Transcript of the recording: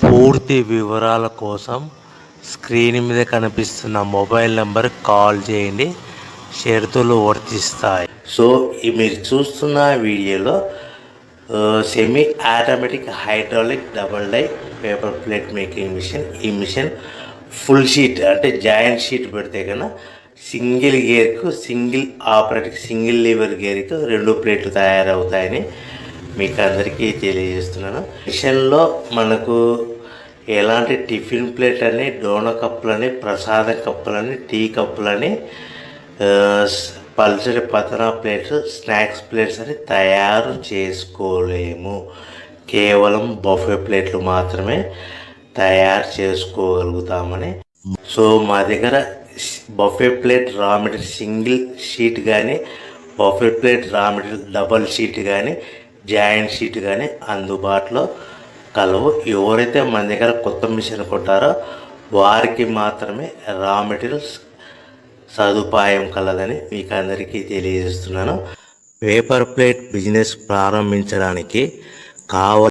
పూర్తి వివరాల కోసం స్క్రీన్ మీద కనిపిస్తున్న మొబైల్ నెంబర్ కాల్ చేయండి. షరతులు వర్తిస్తాయి. సో మీరు చూస్తున్న వీడియోలో semi automatic hydraulic double die paper plate making machine. ఈ మిషన్ ఫుల్ షీట్ అంటే జాయింట్ షీట్ పెడితే కన్నా సింగిల్ గేర్కు సింగిల్ ఆపరేటింగ్ సింగిల్ లీవర్ గేర్కు 2 ప్లేట్లు తయారవుతాయని మీకు అందరికీ తెలియజేస్తున్నాను. మిషన్లో మనకు ఎలాంటి టిఫిన్ ప్లేట్ అని, డోనా కప్పులని, ప్రసాదం కప్పులని, టీ కప్పులని, పల్చడి పతనా ప్లేట్స్, స్నాక్స్ ప్లేట్స్ అని తయారు చేసుకోలేము. కేవలం బఫే ప్లేట్లు మాత్రమే తయారు చేసుకోగలుగుతామని. సో మా దగ్గర buffet plate raw material single sheet కానీ, buffet plate raw material double sheet కానీ, జాయింట్ షీట్ కానీ అందుబాటులో కలవు. ఎవరైతే మన దగ్గర కొత్త మిషన్ కొంటారో వారికి మాత్రమే రా మెటీరియల్స్ సదుపాయం కలదని మీకు అందరికీ తెలియజేస్తున్నాను. పేపర్ ప్లేట్ బిజినెస్ ప్రారంభించడానికి